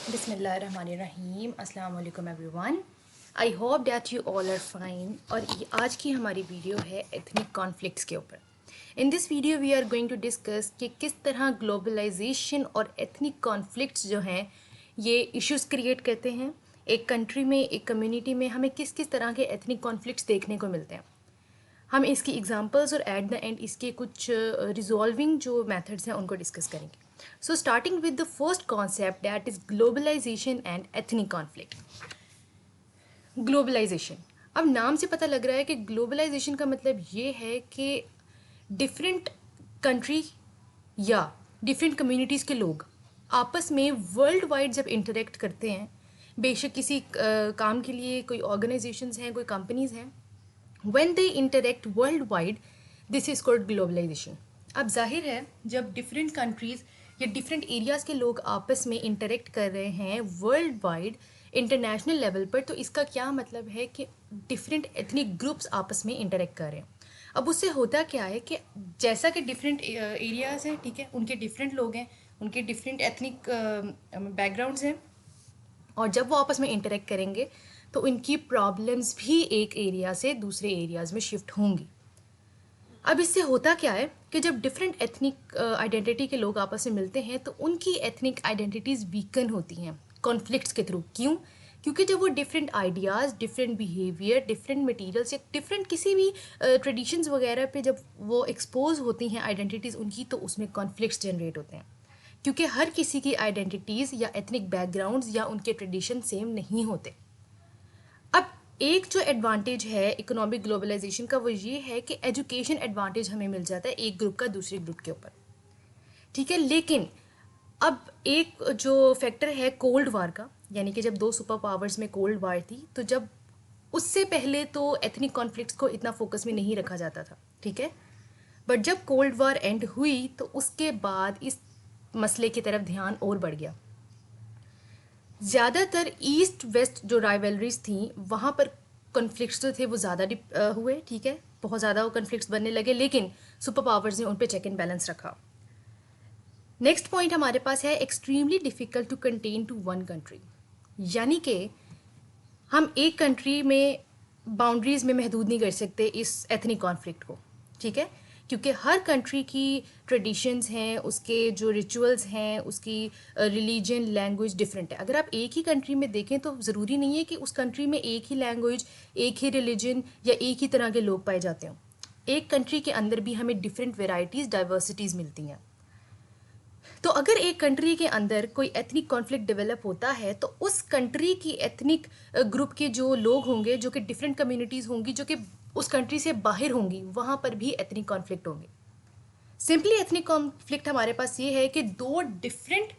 बिस्मिल्लाहिर्रहमानिर्रहीम अस्सलाम वालेकुम everyone. I hope that you all are fine. और आज की हमारी वीडियो है एथनिक कॉन्फ्लिक्ट्स के ऊपर। In this video we are going to discuss कि किस तरह ग्लोबलाइजेशन और एथनिक कॉन्फ्लिक्ट्स जो हैं ये इश्यूज़ क्रिएट करते हैं। एक कंट्री में, एक कम्युनिटी में हमें किस किस तरह के एथनिक कॉन्फ्लिक्ट्स देखने को मिलते हैं। हम इसकी एग्जांपल्स और एट द एंड इसके कुछ रिजॉल्विंग जो मेथड्स हैं उनको डिस्कस करेंगे। So starting with the first concept that is globalisation and ethnic conflict. Globalisation, अब नाम से पता लग रहा है कि ग्लोबलाइजेशन का मतलब ये है कि डिफरेंट कंट्री या डिफरेंट कम्युनिटीज़ के लोग आपस में वर्ल्ड वाइड जब इंटरेक्ट करते हैं, बेशक किसी काम के लिए कोई ऑर्गेनाइजेशंस हैं, कोई कंपनीज़ हैं, when they interact worldwide, this is called globalization। अब जाहिर है जब डिफरेंट कंट्रीज़ या डिफरेंट एरियाज़ के लोग आपस में इंटरेक्ट कर रहे हैं वर्ल्ड वाइड इंटरनेशनल लेवल पर, तो इसका क्या मतलब है कि डिफरेंट एथनिक ग्रुप्स आपस में इंटरेक्ट कर रहे हैं। अब उससे होता क्या है कि जैसा कि डिफरेंट एरियाज़ हैं, ठीक है, उनके डिफरेंट लोग हैं, उनके डिफरेंट एथनिक बैकग्राउंड्स हैं, और जब वो आपस में इंटरेक्ट करेंगे तो उनकी प्रॉब्लम्स भी एक एरिया से दूसरे एरियाज़ में शिफ्ट होंगी। अब इससे होता क्या है कि जब डिफरेंट एथनिक आइडेंटिटी के लोग आपस में मिलते हैं तो उनकी एथनिक आइडेंटिटीज़ वीकन होती हैं कॉन्फ्लिक्ट्स के थ्रू। क्यों? क्योंकि जब वो different ideas, different behaviour, different materials या डिफरेंट किसी भी ट्रेडिशंस वगैरह पे जब वो एक्सपोज होती हैं आइडेंटिटीज़ उनकी, तो उसमें कॉन्फ्लिक्ट्स जनरेट होते हैं। क्योंकि हर किसी की आइडेंटिटीज़ या एथनिक बैकग्राउंड्स या उनके ट्रेडिशन सेम नहीं होते। अब एक जो एडवांटेज है इकोनॉमिक ग्लोबलाइजेशन का वो ये है कि एजुकेशन एडवांटेज हमें मिल जाता है एक ग्रुप का दूसरे ग्रुप के ऊपर, ठीक है। लेकिन अब एक जो फैक्टर है कोल्ड वार का, यानी कि जब दो सुपर पावर्स में कोल्ड वार थी, तो जब उससे पहले तो एथनिक कॉन्फ्लिक्ट्स को इतना फोकस में नहीं रखा जाता था, ठीक है। बट जब कोल्ड वार एंड हुई तो उसके बाद इस मसले की तरफ ध्यान और बढ़ गया। ज़्यादातर ईस्ट वेस्ट जो राइवलरीज थी वहाँ पर कॉन्फ्लिक्ट्स जो थे वो ज़्यादा हुए, ठीक है, बहुत ज़्यादा वो कॉन्फ्लिक्ट्स बनने लगे, लेकिन सुपर पावर्स ने उन पर चेक एंड बैलेंस रखा। नेक्स्ट पॉइंट हमारे पास है extremely difficult to contain to one country, यानी कि हम एक कंट्री में बाउंड्रीज़ में महदूद नहीं कर सकते इस एथनिक कॉन्फ्लिक्ट को, ठीक है, क्योंकि हर कंट्री की ट्रेडिशंस हैं, उसके जो रिचुअल्स हैं, उसकी रिलीजन, लैंग्वेज डिफरेंट है। अगर आप एक ही कंट्री में देखें तो ज़रूरी नहीं है कि उस कंट्री में एक ही लैंग्वेज, एक ही रिलीजन या एक ही तरह के लोग पाए जाते हों। एक कंट्री के अंदर भी हमें डिफरेंट वेराइटीज़, डाइवर्सिटीज़ मिलती हैं। तो अगर एक कंट्री के अंदर कोई एथनिक कॉन्फ्लिक्ट डेवलप होता है तो उस कंट्री की एथनिक ग्रुप के जो लोग होंगे, जो कि डिफरेंट कम्युनिटीज़ होंगी, जो कि उस कंट्री से बाहर होंगी, वहाँ पर भी एथनिक कॉन्फ्लिक्ट होंगे। सिंपली एथनिक कॉन्फ्लिक्ट हमारे पास ये है कि दो डिफरेंट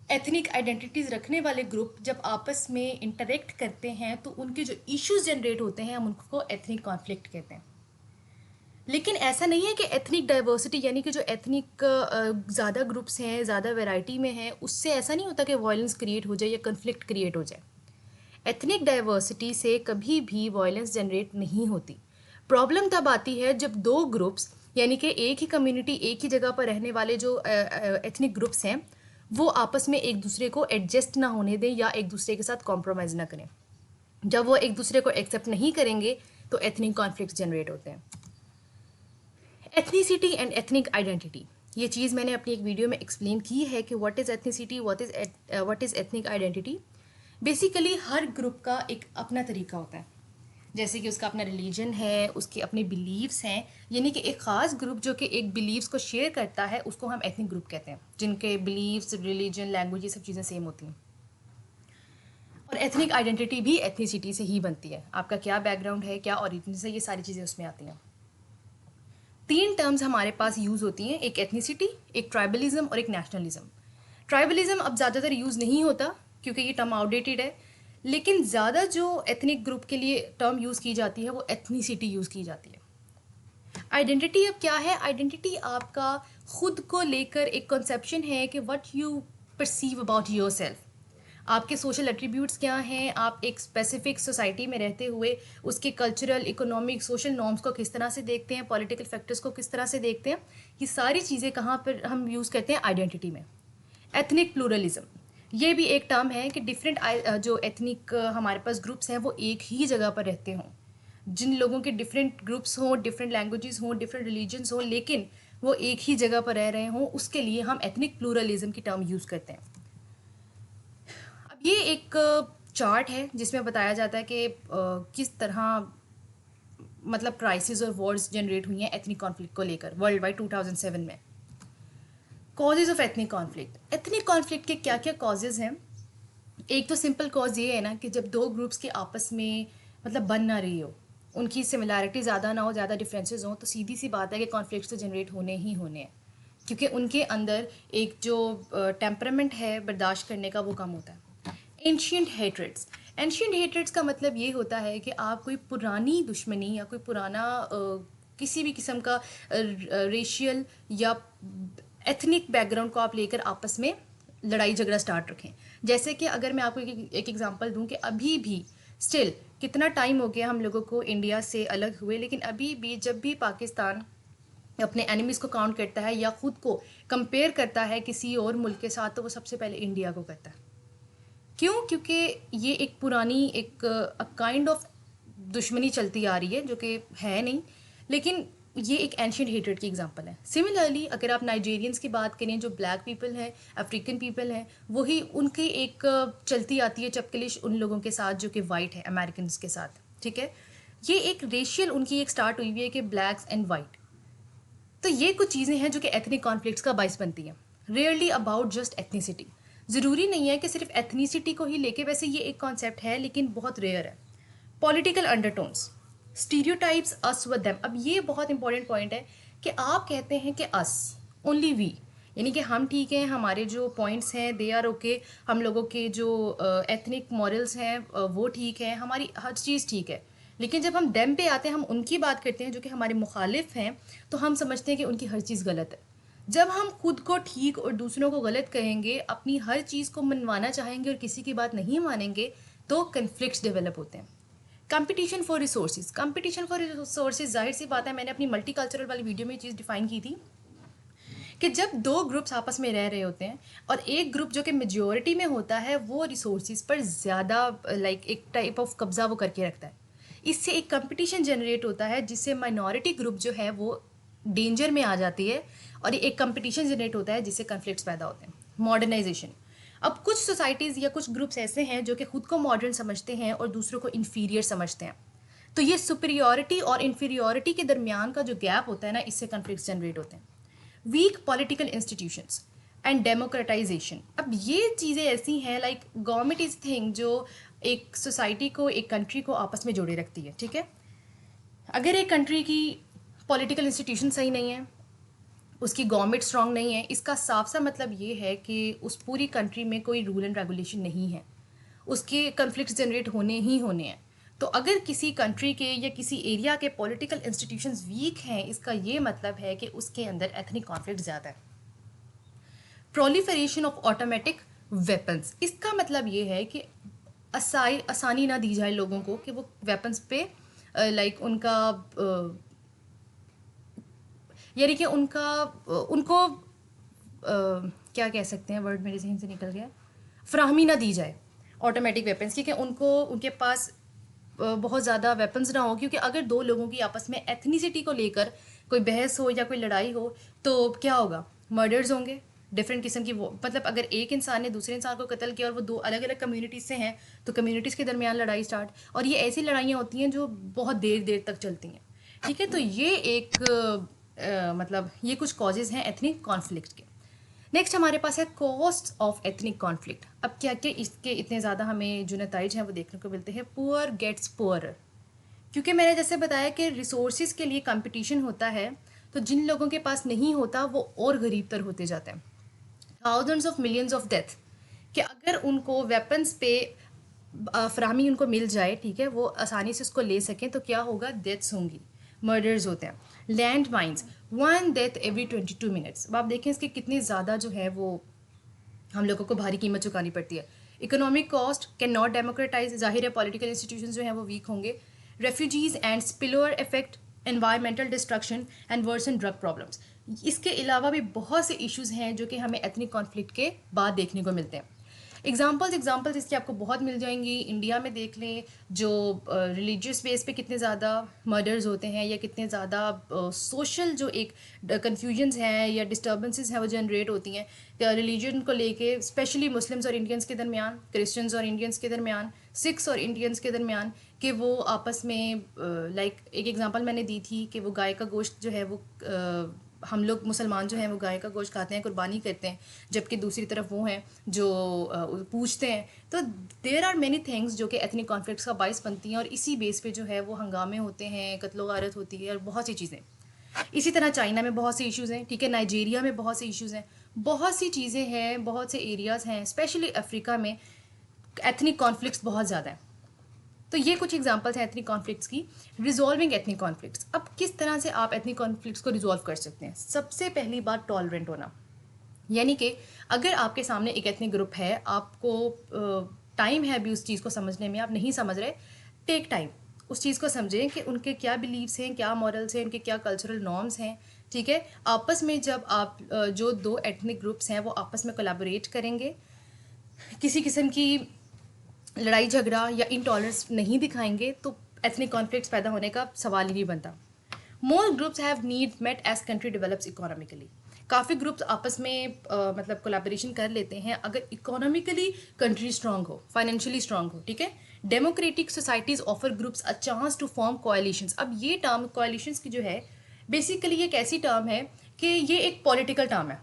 एथनिक आइडेंटिटीज़ रखने वाले ग्रुप जब आपस में इंटरेक्ट करते हैं तो उनके जो इश्यूज जनरेट होते हैं हम उनको एथनिक कॉन्फ्लिक्ट कहते हैं। लेकिन ऐसा नहीं है कि एथनिक डाइवर्सिटी, यानी कि जो एथनिक ज़्यादा ग्रुप्स हैं, ज़्यादा वैरायटी में हैं, उससे ऐसा नहीं होता कि वायलेंस क्रिएट हो जाए या कन्फ्लिक्ट क्रिएट हो जाए। एथनिक डाइवर्सिटी से कभी भी वायलेंस जनरेट नहीं होती। प्रॉब्लम तब आती है जब दो ग्रुप्स, यानी कि एक ही कम्युनिटी, एक ही जगह पर रहने वाले जो एथनिक ग्रुप्स हैं, वो आपस में एक दूसरे को एडजस्ट ना होने दें या एक दूसरे के साथ कॉम्प्रोमाइज़ ना करें। जब वो एक दूसरे को एक्सेप्ट नहीं करेंगे तो एथनिक कॉन्फ्लिक्ट जनरेट होते हैं। एथनिसिटी एंड एथनिक आइडेंटिटी, ये चीज़ मैंने अपनी एक वीडियो में एक्सप्लेन की है कि what is ethnicity, what is ethnic identity. Basically her group का एक अपना तरीका होता है, जैसे कि उसका अपना रिलीजन है, उसके अपने बिलीव्स हैं, यानी कि एक ख़ास ग्रुप जो कि एक बिलीव्स को शेयर करता है उसको हम एथनिक ग्रुप कहते हैं, जिनके बिलीव्स, रिलीजन, लैंग्वेज, ये सब चीज़ें सेम होती हैं। और एथनिक आइडेंटिटी भी एथनिसिटी से ही बनती है। आपका क्या बैकग्राउंड है, क्या ओरिजिन है, ये सारी चीज़ें उसमें आती हैं। तीन टर्म्स हमारे पास यूज़ होती हैं, एक एथनिसिटी, एक ट्राइबलिज्म और एक नेशनलिज्म। ट्राइबलिज्म अब ज़्यादातर यूज़ नहीं होता क्योंकि ये टर्म आउटडेटेड है, लेकिन ज़्यादा जो एथनिक ग्रुप के लिए टर्म यूज़ की जाती है वो एथनिसिटी यूज़ की जाती है। आइडेंटिटी अब क्या है? आइडेंटिटी आपका खुद को लेकर एक कंसेप्शन है कि what you perceive about yourself. आपके सोशल एट्रीब्यूट्स क्या हैं, आप एक स्पेसिफिक सोसाइटी में रहते हुए उसके कल्चरल, इकोनॉमिक, सोशल नॉर्म्स को किस तरह से देखते हैं, पॉलिटिकल फैक्टर्स को किस तरह से देखते हैं, ये सारी चीज़ें कहाँ पर हम यूज़ करते हैं? आइडेंटिटी में। एथनिक प्लूरलिज्म, ये भी एक टर्म है कि डिफरेंट जो एथनिक हमारे पास ग्रुप्स हैं वो एक ही जगह पर रहते हों, जिन लोगों के डिफरेंट ग्रुप्स हों, डिफरेंट लैंग्वेजेस हों, डिफरेंट रिलीजन्स हों, लेकिन वो एक ही जगह पर रह रहे हों, उसके लिए हम एथनिक प्लूरलिज्म की टर्म यूज़ करते हैं। अब ये एक चार्ट है जिसमें बताया जाता है कि किस तरह मतलब क्राइसिस और वॉर्स जनरेट हुई हैं एथनिक कॉन्फ्लिक्ट को लेकर वर्ल्ड वाइड 2007 में। Causes of ethnic conflict, ethnic conflict के क्या क्या कॉजेज हैं? एक तो सिंपल कॉज ये है ना कि जब दो ग्रुप्स के आपस में मतलब बन ना रही हो, उनकी सिमिलैरिटी ज़्यादा ना हो, ज़्यादा डिफरेंसेस हों, तो सीधी सी बात है कि कॉन्फ्लिक्ट्स तो जनरेट होने ही होने हैं, क्योंकि उनके अंदर एक जो टेम्परामेंट है बर्दाश्त करने का वो कम होता है। एंशियंट हेट्रेड्स, एंशियंट हेट्रेड्स का मतलब ये होता है कि आप कोई पुरानी दुश्मनी या कोई पुराना किसी भी किस्म का रेशियल या एथनिक बैकग्राउंड को आप लेकर आपस में लड़ाई झगड़ा स्टार्ट रखें। जैसे कि अगर मैं आपको एक एग्जांपल दूं कि अभी भी स्टिल कितना टाइम हो गया हम लोगों को इंडिया से अलग हुए, लेकिन अभी भी जब भी पाकिस्तान अपने एनिमीज़ को काउंट करता है या ख़ुद को कंपेयर करता है किसी और मुल्क के साथ, तो वो सबसे पहले इंडिया को करता है। क्यों? क्योंकि ये एक पुरानी एक काइंड ऑफ दुश्मनी चलती आ रही है जो कि है नहीं, लेकिन ये एक एंशियंट हेट्रेड की एग्जांपल है। सिमिलरली अगर आप नाइजीरियंस की बात करें, जो ब्लैक पीपल हैं, अफ्रीकन पीपल हैं, वही उनकी एक चलती आती है चपकलिश उन लोगों के साथ जो कि वाइट है, अमेरिकन के साथ, ठीक है। ये एक रेशियल उनकी एक स्टार्ट हुई हुई है कि ब्लैक्स एंड वाइट। तो ये कुछ चीज़ें हैं जो कि एथनिक कॉन्फ्लिक्ट्स का बाइस बनती हैं। रेयरली अबाउट जस्ट एथनिसिटी, ज़रूरी नहीं है कि सिर्फ एथनिसिटी को ही लेके, वैसे ये एक कॉन्सेप्ट है लेकिन बहुत रेयर है। पॉलिटिकल अंडरटोन्स, स्टीरियोटाइप्स, अस व देम। अब ये बहुत इंपॉर्टेंट पॉइंट है कि आप कहते हैं कि अस, ओनली वी, यानी कि हम ठीक हैं, हमारे जो पॉइंट्स हैं दे आर ओके, हम लोगों के जो एथनिक मॉरल्स हैं वो ठीक है, हमारी हर चीज़ ठीक है। लेकिन जब हम देम पे आते हैं, हम उनकी बात करते हैं जो कि हमारे मुखालिफ हैं, तो हम समझते हैं कि उनकी हर चीज़ गलत है। जब हम खुद को ठीक और दूसरों को गलत कहेंगे, अपनी हर चीज़ को मनवाना चाहेंगे और किसी की बात नहीं मानेंगे, तो कन्फ्लिक्ट्स डेवलप होते हैं। Competition for resources, competition for resources, जाहिर सी बात है, मैंने अपनी मल्टी कल्चरल वाली वीडियो में ये चीज़ डिफाइन की थी कि जब दो ग्रुप्स आपस में रह रहे होते हैं और एक ग्रुप जो कि मेजॉरिटी में होता है वो रिसोर्सेज पर ज़्यादा लाइक एक टाइप ऑफ कब्जा वो करके रखता है, इससे एक कंपटीशन जनरेट होता है जिससे माइनॉरिटी ग्रुप जो है वो डेंजर में आ जाती है और एक कंपटीशन जनरेट होता है जिससे कन्फ्लिक्ट्स पैदा होते हैं। मॉडर्नाइजेशन, अब कुछ सोसाइटीज़ या कुछ ग्रुप्स ऐसे हैं जो कि खुद को मॉडर्न समझते हैं और दूसरों को इन्फीरियर समझते हैं, तो ये सुपीरियॉरिटी और इन्फीरियॉरिटी के दरमियान का जो गैप होता है ना, इससे कन्फ्लिक्ट्स जनरेट होते हैं। Weak political institutions and democratisation, अब ये चीज़ें ऐसी हैं लाइक गवर्नमेंट इज थिंग जो एक सोसाइटी को, एक कंट्री को आपस में जोड़े रखती है, ठीक है। अगर एक कंट्री की पॉलिटिकल इंस्टीट्यूशन सही नहीं है, उसकी गवर्नमेंट स्ट्रांग नहीं है, इसका साफ सा मतलब ये है कि उस पूरी कंट्री में कोई रूल एंड रेगुलेशन नहीं है, उसके कन्फ्लिक्ट्स जनरेट होने ही होने हैं। तो अगर किसी कंट्री के या किसी एरिया के पॉलिटिकल इंस्टीट्यूशंस वीक हैं, इसका ये मतलब है कि उसके अंदर एथनिक कॉन्फ्लिक्ट ज़्यादा है। प्रोलिफरेशन ऑफ ऑटोमेटिक वेपन्स, इसका मतलब ये है कि आसानी ना दी जाए लोगों को कि वो वेपन्स पे लाइक उनका यानी कि उनका उनको क्या कह सकते हैं, वर्ड मेरे जहन से निकल गया, फ्राहमी ना दी जाए ऑटोमेटिक वेपन्स की, कि उनको उनके पास बहुत ज़्यादा वेपन्स ना हो, क्योंकि अगर दो लोगों की आपस में एथनिसिटी को लेकर कोई बहस हो या कोई लड़ाई हो तो क्या होगा, मर्डर्स होंगे डिफरेंट किस्म की। वो मतलब अगर एक इंसान ने दूसरे इंसान को कत्ल किया और वो दो अलग अलग कम्युनिटीज़ से हैं, तो कम्युनिटीज़ के दरमियान लड़ाई स्टार्ट, और ये ऐसी लड़ाइयाँ होती हैं जो बहुत देर देर तक चलती हैं, ठीक है। तो ये एक मतलब ये कुछ कॉजेज़ हैं एथनिक कॉन्फ्लिक्ट के। नेक्स्ट हमारे पास है कॉस्ट ऑफ एथनिक कॉन्फ्लिक्ट। अब क्या क्या इसके इतने ज़्यादा हमें जो नताइज हैं वो देखने को मिलते हैं। पुअर गेट्स पुअरर, क्योंकि मैंने जैसे बताया कि रिसोर्सेज के लिए कंपटीशन होता है, तो जिन लोगों के पास नहीं होता वो और गरीब तर होते जाते हैं। Thousands of millions of death, कि अगर उनको वेपन्स पे फ्राहमी उनको मिल जाए, ठीक है, वो आसानी से उसको ले सकें, तो क्या होगा, डेथ्स होंगी, मर्डर्स होते हैं। Land mines, 1 death every 22 minutes. अब आप देखें इसके कितनी ज़्यादा जो है वो हम लोगों को भारी कीमत चुकानी पड़ती है। Economic cost can not democratise, जाहिर है पॉलिटिकल इंस्टीट्यूशन जो हैं वो वीक होंगे। Refugees and spillover effect, environmental destruction and worsen drug problems. इसके अलावा भी बहुत से इश्यूज़ हैं जो कि हमें एथनिक कॉन्फ्लिक्ट के बाद देखने को मिलते हैं। एग्जांपल्स इसकी आपको बहुत मिल जाएंगी। इंडिया में देख लें, जो रिलीजियस बेस पे कितने ज़्यादा मर्डर्स होते हैं, या कितने ज़्यादा सोशल जो एक कन्फ्यूजन्स हैं या डिस्टर्बेंसेस हैं वो जनरेट होती हैं रिलीजन को लेके, स्पेशली मुस्लिम्स और इंडियंस के दरमियान, क्रिश्चियंस और इंडियंस के दरमियान, सिख्स और इंडियंस के दरमियान, कि वो आपस में लाइक एक एग्जांपल मैंने दी थी कि वो गाय का गोश्त जो है वो हम लोग मुसलमान जो हैं वो गाय का गोश्त खाते हैं, कुर्बानी करते हैं, जबकि दूसरी तरफ वो हैं जो पूछते हैं। तो देयर आर मेनी थिंग्स जो कि एथनिक कॉन्फ्लिक्ट्स का बाइस बनती हैं, और इसी बेस पे जो है वो हंगामे होते हैं, कत्लो गारत होती है और बहुत सी चीज़ें। इसी तरह चाइना में बहुत से इश्यूज़ हैं, ठीक है, नाइजीरिया में बहुत से इश्यूज़ हैं, बहुत सी चीज़ें हैं, बहुत से एरियाज़ हैं, स्पेशली अफ्रीका में एथनिक कॉन्फ्लिक्ट्स बहुत ज़्यादा हैं। तो ये कुछ एग्जांपल्स हैं एथनिक कॉन्फ्लिक्ट्स की। रिजॉल्विंग एथनिक कॉन्फ्लिक्ट्स, अब किस तरह से आप एथनिक कॉन्फ्लिक्ट्स को रिजॉल्व कर सकते हैं? सबसे पहली बात टॉलरेंट होना, यानी कि अगर आपके सामने एक एथनिक ग्रुप है, आपको टाइम है अभी उस चीज़ को समझने में, आप नहीं समझ रहे, टेक टाइम, उस चीज़ को समझें कि उनके क्या बिलीव्स हैं, क्या मॉरल्स हैं, उनके क्या कल्चरल नॉर्म्स हैं, ठीक है। आपस में जब आप जो दो एथनिक ग्रुप्स हैं वो आपस में कोलैबोरेट करेंगे, किसी किस्म की लड़ाई झगड़ा या इंटॉलरेंस नहीं दिखाएंगे, तो एथनिक कॉन्फ्लिक्ट्स पैदा होने का सवाल ही नहीं बनता। More groups have need met as country develops economically. काफ़ी ग्रुप्स आपस में मतलब कोलैबोरेशन कर लेते हैं अगर इकोनॉमिकली कंट्री स्ट्रांग हो, फाइनेंशियली स्ट्रांग हो, ठीक है। Democratic societies offer groups a chance to form coalitions. अब ये टर्म कोएलिशंस की जो है, बेसिकली ये एक ऐसी टर्म है कि ये एक पॉलिटिकल टर्म है,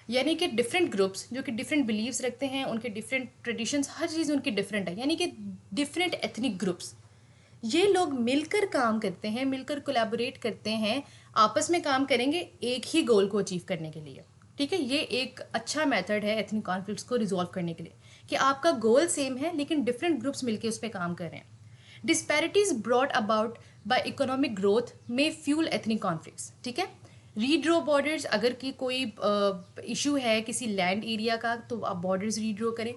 यानी कि डिफरेंट ग्रुप्स जो कि डिफरेंट बिलीव्स रखते हैं, उनके डिफरेंट ट्रेडिशंस, हर चीज़ उनकी डिफरेंट है, यानी कि डिफरेंट एथनिक ग्रुप्स, ये लोग मिलकर काम करते हैं, मिलकर कोलैबोरेट करते हैं, आपस में काम करेंगे एक ही गोल को अचीव करने के लिए, ठीक है। ये एक अच्छा मेथड है एथनिक कॉन्फ्लिक्ट्स को रिजॉल्व करने के लिए, कि आपका गोल सेम है लेकिन डिफरेंट ग्रुप्स मिलकर उस पर काम कर रहे हैं। Disparities brought about by economic growth में फ्यूल एथनिक कॉन्फ्लिक्ट्स, ठीक है। रीड्रो बॉर्डर्स, अगर की कोई इशू है किसी लैंड एरिया का, तो आप बॉर्डर्स रीड्रो करें।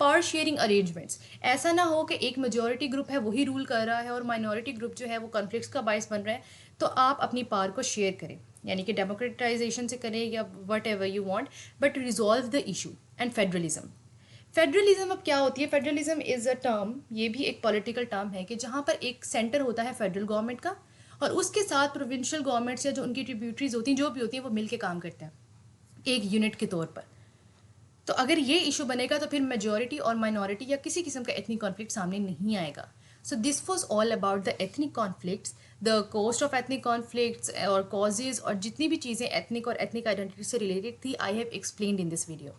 पावर शेयरिंग अरेंजमेंट्स, ऐसा ना हो कि एक मेजॉरिटी ग्रुप है वही रूल कर रहा है और माइनॉरिटी ग्रुप जो है वो कॉन्फ्लिक्ट्स का बायस बन रहा है, तो आप अपनी पावर को शेयर करें, यानी कि डेमोक्रेटाइजेशन से करें या what ever you want, but resolve the issue. And federalism, federalism अब क्या होती है? फेडरलिज्म इज़ अ टर्म, ये भी एक पॉलिटिकल टर्म है, कि जहाँ पर एक सेंटर होता है फेडरल गवर्नमेंट का, और उसके साथ प्रोविंशियल गवर्नमेंट्स या जो उनकी ट्रिब्यूटरीज होती हैं, जो भी होती हैं, वो मिलके काम करते हैं एक यूनिट के तौर पर। तो अगर ये इशू बनेगा तो फिर मेजॉरिटी और माइनॉरिटी या किसी किस्म का एथनिक कॉन्फ्लिक्ट सामने नहीं आएगा। So this was all about the ethnic conflicts, the cost of ethnic conflicts और कॉजेज, और जितनी भी चीज़ें एथनिक और एथनिक आइडेंटिटी से रिलेटेड थी, I have explained in this video.